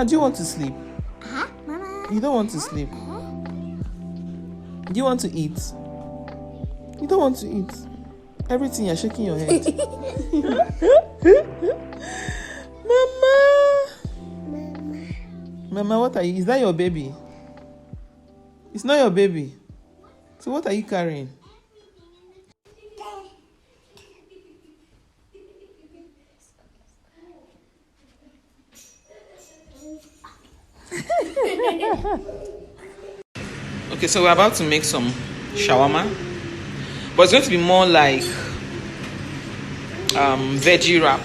Mama, do you want to sleep? Mama. You don't want to sleep? Do you want to eat? You don't want to eat? Everything, you're shaking your head. Mama, what are you? Is that your baby? It's not your baby. So what are you carrying? Okay, so we're about to make some shawarma, but it's going to be more like veggie wrap,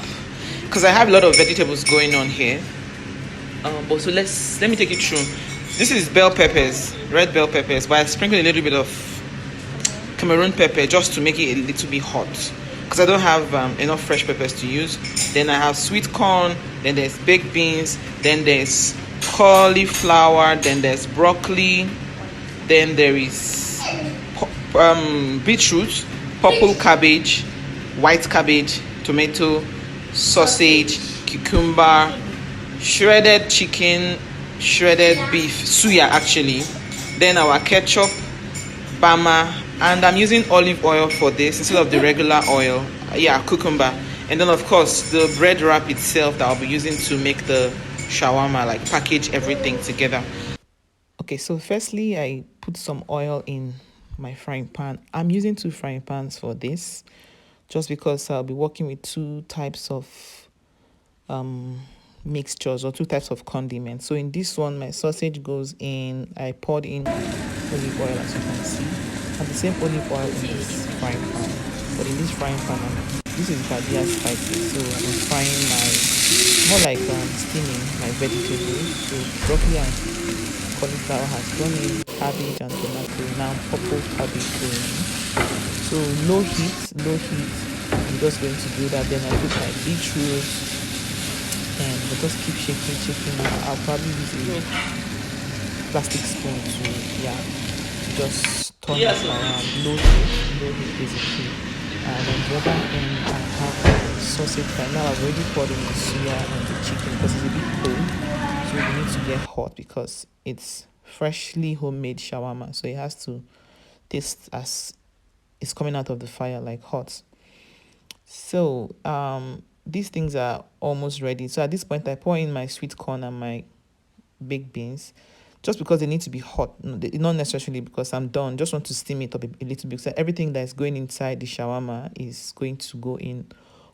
because I have a lot of vegetables going on here. But so let me take you through. This is bell peppers, red bell peppers, but I sprinkled a little bit of Cameroon pepper just to make it a little bit hot, because I don't have enough fresh peppers to use. Then I have sweet corn, then there's baked beans, then there's cauliflower, then there's broccoli, then there is beetroot, purple cabbage, white cabbage, tomato, sausage, cucumber, shredded chicken, shredded beef, suya actually, then our ketchup, bama, and I'm using olive oil for this instead of the regular oil. Yeah, cucumber. And then of course the bread wrap itself that I'll be using to make the shawarma, like package everything together. Okay, so firstly I put some oil in my frying pan. I'm using 2 frying pans for this, just because I'll be working with 2 types of mixtures or 2 types of condiments. So in this one, my sausage goes in, I poured in olive oil, as you can see, and the same olive oil in this frying pan. But in this frying pan, this is Badia spices, so I'm frying more like steaming my vegetables. So broccoli and cauliflower has gone in, cabbage and tomato, now purple cabbage going in. So low heat, I'm just going to do that. Then I put my beetroot, and we'll just keep shaking. I'll probably use a plastic spoon to just turn it around. Low heat basically. And on the other end, I have sausage. Right now I've already poured in the suya and the chicken because it's a bit cold, so we need to get hot because it's freshly homemade shawarma, so it has to taste as it's coming out of the fire, like hot. So these things are almost ready. So at this point I pour in my sweet corn and my baked beans, just because they need to be hot, not necessarily because I'm done. Just want to steam it up a little bit, so everything that's going inside the shawarma is going to go in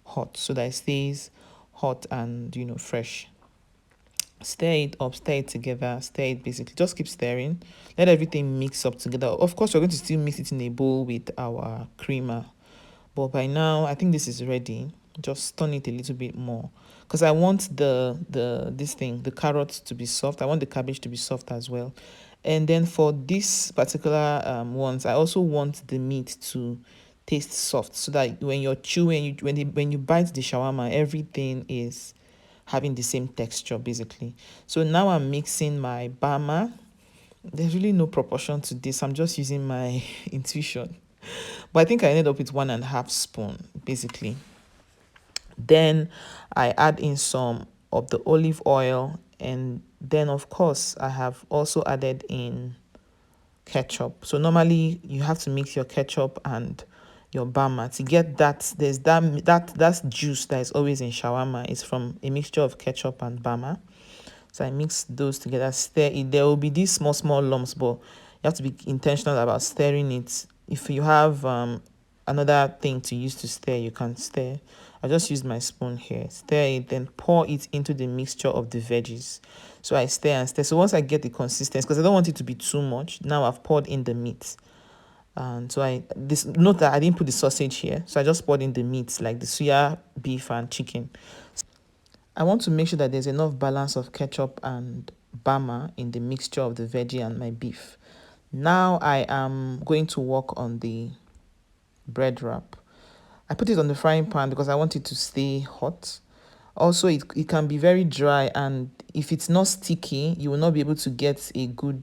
hot, so that it stays hot and fresh. Stir it up, stir it together, stir it basically, just keep stirring, let everything mix up together. Of course we're going to still mix it in a bowl with our creamer, but by now I think this is ready. Just turn it a little bit more, because I want the carrots to be soft. I want the cabbage to be soft as well. And then for this particular ones, I also want the meat to taste soft, so that when you're chewing, when you bite the shawarma, everything is having the same texture basically. So now I'm mixing my bama. There's really no proportion to this, I'm just using my intuition, but I think I ended up with 1.5 spoon basically. Then I add in some of the olive oil, and then of course I have also added in ketchup. So normally you have to mix your ketchup and your bama to get that. There's that juice that is always in shawarma is from a mixture of ketchup and bama. So I mix those together, stir it. There will be these small lumps, but you have to be intentional about stirring it. If you have another thing to use to stir, you can stir. I just used my spoon here. Stir it, then pour it into the mixture of the veggies. So I stir and stir. So once I get the consistency, because I don't want it to be too much, now I've poured in the meat. And so note that I didn't put the sausage here, so I just poured in the meats like the suya, beef and chicken. I want to make sure that there's enough balance of ketchup and bama in the mixture of the veggie and my beef. Now I am going to work on the bread wrap. I put it on the frying pan because I want it to stay hot. Also, it can be very dry, and if it's not sticky, you will not be able to get a good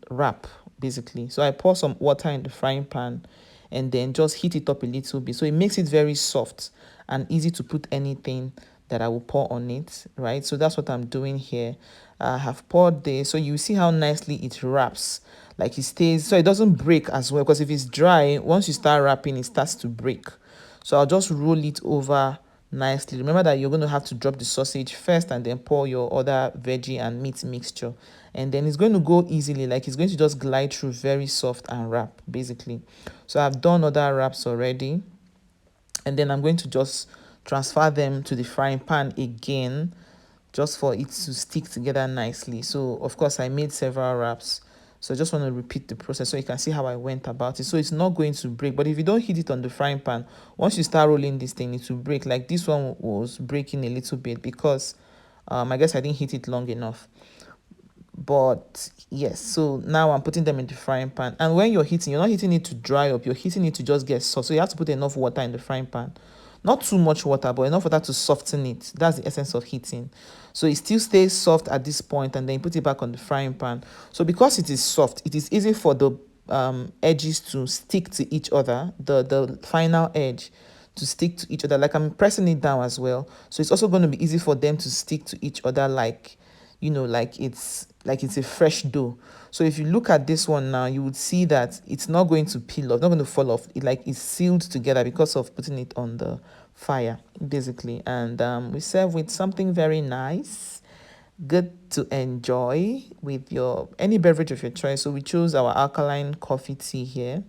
wrap basically. So I pour some water in the frying pan and then just heat it up a little bit, so it makes it very soft and easy to put anything that I will pour on it, right? So that's what I'm doing here. I have poured this. So you see how nicely it wraps. Like it stays, so it doesn't break as well. Because if it's dry, once you start wrapping, it starts to break. So I'll just roll it over nicely. Remember that you're going to have to drop the sausage first and then pour your other veggie and meat mixture. And then it's going to go easily, like it's going to just glide through very soft and wrap, basically. So I've done other wraps already. And then I'm going to just transfer them to the frying pan again, just for it to stick together nicely. So of course I made several wraps. So I just want to repeat the process so you can see how I went about it. So it's not going to break, but if you don't heat it on the frying pan, once you start rolling this thing, it will break. Like this one was breaking a little bit because I guess I didn't heat it long enough. But yes, so now I'm putting them in the frying pan. And when you're heating, you're not heating it to dry up, you're heating it to just get soft. So you have to put enough water in the frying pan. Not too much water, but enough water to soften it. That's the essence of heating. So it still stays soft at this point, and then you put it back on the frying pan. So because it is soft, it is easy for the edges to stick to each other, the final edge to stick to each other. Like I'm pressing it down as well. So it's also going to be easy for them to stick to each other, like, you know, like it's a fresh dough. So if you look at this one now, you would see that it's not going to peel off, not going to fall off. It like it's sealed together because of putting it on the fire, basically. And we serve with something very nice, good to enjoy with your any beverage of your choice. So we chose our alkaline coffee tea here,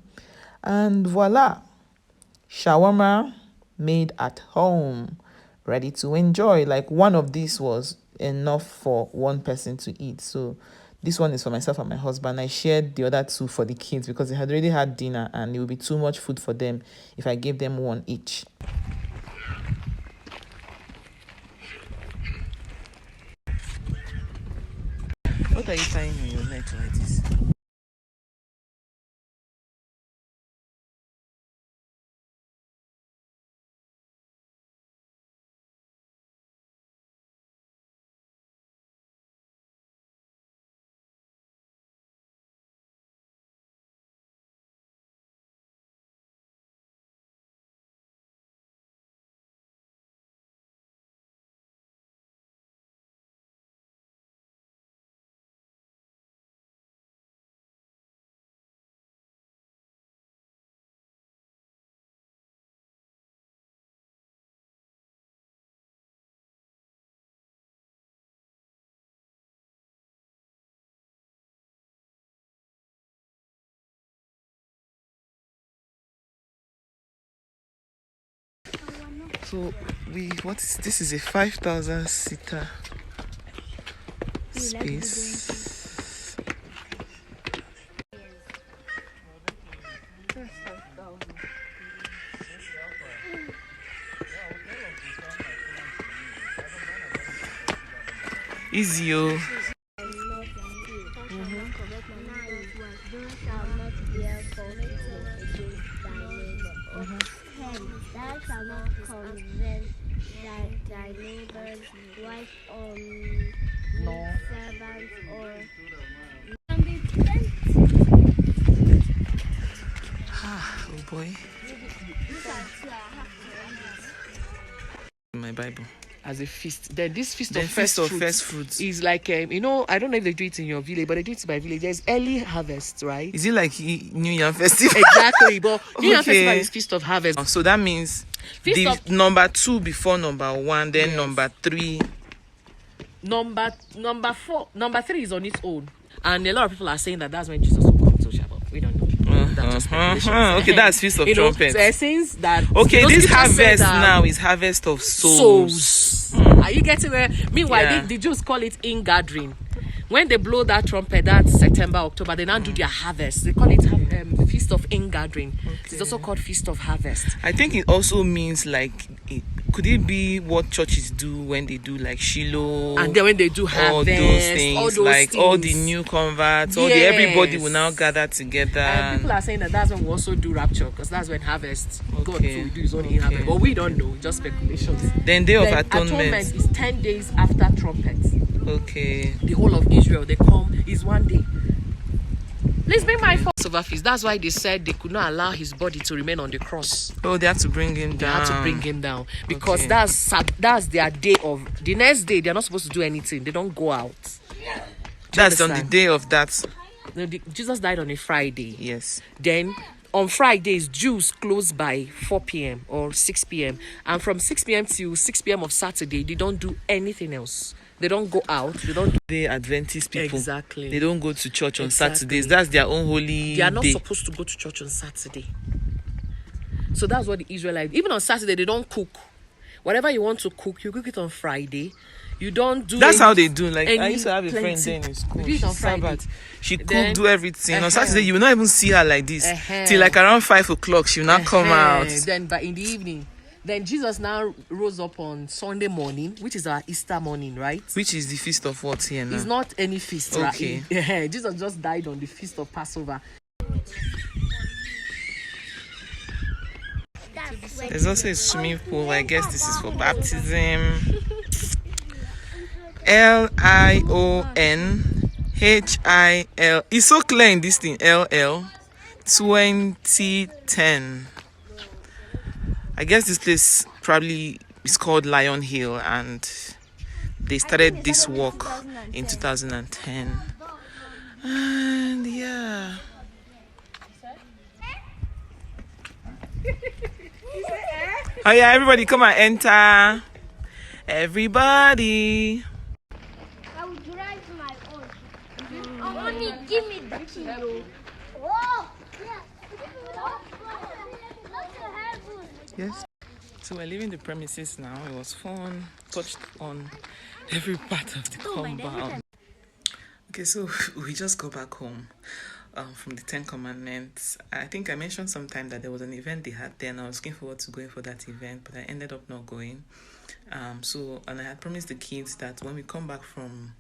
and voila, shawarma made at home, ready to enjoy. Like one of these was enough for one person to eat. So this one is for myself and my husband. I shared the other two for the kids because they had already had dinner and it would be too much food for them if I gave them one each. What are you tying on your neck like this? So this is a 5,000 seater space. Easy, oh. Thou shalt not convince thy neighbor's wife or servant or Oh boy. My Bible. As a feast. Then this feast The of feast first of fruits first fruits. is like you know, I don't know if they do it in your village, but they do it in my village. There's early harvest, right? Is it like New Year festival? Exactly, but New Year Okay. festival is feast of harvest. So that means Feast the of- number 2 before number 1, then Yes. number 3. Number 3 is on its own, and a lot of people are saying that that's when Jesus will come to Shabbat. We don't know. That's just speculation. Okay, that's Feast of You know, Trumpets. so since that. Okay, those this scriptures said, harvest now is harvest of souls. Are you getting where? Meanwhile, Yeah. the Jews call it ingathering. When they blow that trumpet, that's September, October, they now do their harvest. They call it Feast of Ingathering. It's also called Feast of Harvest. I think it also means like, could it be what churches do when they do like Shiloh? And then when they do harvest, all those things, all those like things. all the new converts, all the Yes. everybody will now gather together. And people are saying that that's when we also do rapture, because that's when harvest. God Okay. will do his own in harvest. But we don't know, just speculations. Then Day of Then Atonement. is 10 days after trumpets. Okay. The whole of Israel, they come, is one day. Please bring my Passover feast. That's why they said they could not allow his body to remain on the cross. Oh, they have to bring him They down. had to bring him down because Okay. that's their day of. The next day, they're not supposed to do anything. They don't go out. That's on the understand? day of that. Jesus died on a Friday. Yes. Then on Fridays, Jews close by 4 p.m. or 6 p.m. And from 6 p.m. till 6 p.m. of Saturday, they don't do anything else. They don't go out. They don't. The Adventist people. Exactly. They don't go to church on Exactly. Saturdays. That's their own holy They are not day. supposed to go to church on Saturday. So that's what the Israelites. Even on Saturday, they don't cook. Whatever you want to cook, you cook it on Friday. You don't do. That's how they do. Like I any used to have a friend plenty. then in school. We do it She on Friday. Sabbath. She could Then- do everything. On Saturday, you will not even see her like this. Uh-huh. Till like around 5 o'clock, she will not come out. Then, but in the evening, then Jesus now rose up on Sunday morning, which is our Easter morning, right? Which is the feast of what here now? It's not any feast, Okay. right? Jesus just died on the feast of Passover. That's when There's also a swimming pool. I guess this is for baptism. LIONHIL. It's so clear in this thing. LL 2010. I guess this place probably is called Lion Hill, and they started this walk in 2010. And yeah. Oh yeah, everybody come and enter. Everybody. I will drive my own. Oh, mommy, give me the key. Oh, yeah. Not to heaven. Yes. So we're leaving the premises now. It was fun. Touched on every part of the compound. Okay, so we just got back home from the 10 Commandments. I think I mentioned sometime that there was an event they had there, and I was looking forward to going for that event, but I ended up not going. And I had promised the kids that when we come back from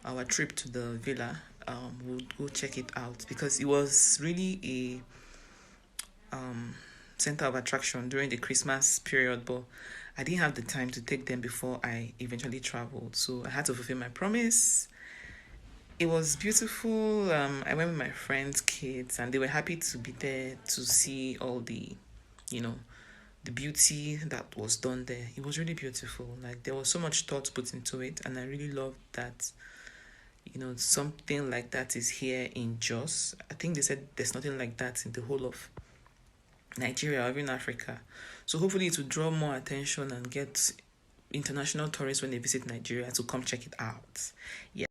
our trip to the villa, we'll go check it out, because it was really a center of attraction during the Christmas period, but I didn't have the time to take them before I eventually traveled, so I had to fulfill my promise. It was beautiful. I went with my friends' kids, and they were happy to be there to see all the, the beauty that was done there. It was really beautiful. Like, there was so much thought put into it, and I really loved that, something like that is here in Jos. I think they said there's nothing like that in the whole of Nigeria or even Africa. So hopefully it will draw more attention and get international tourists when they visit Nigeria to come check it out. Yeah.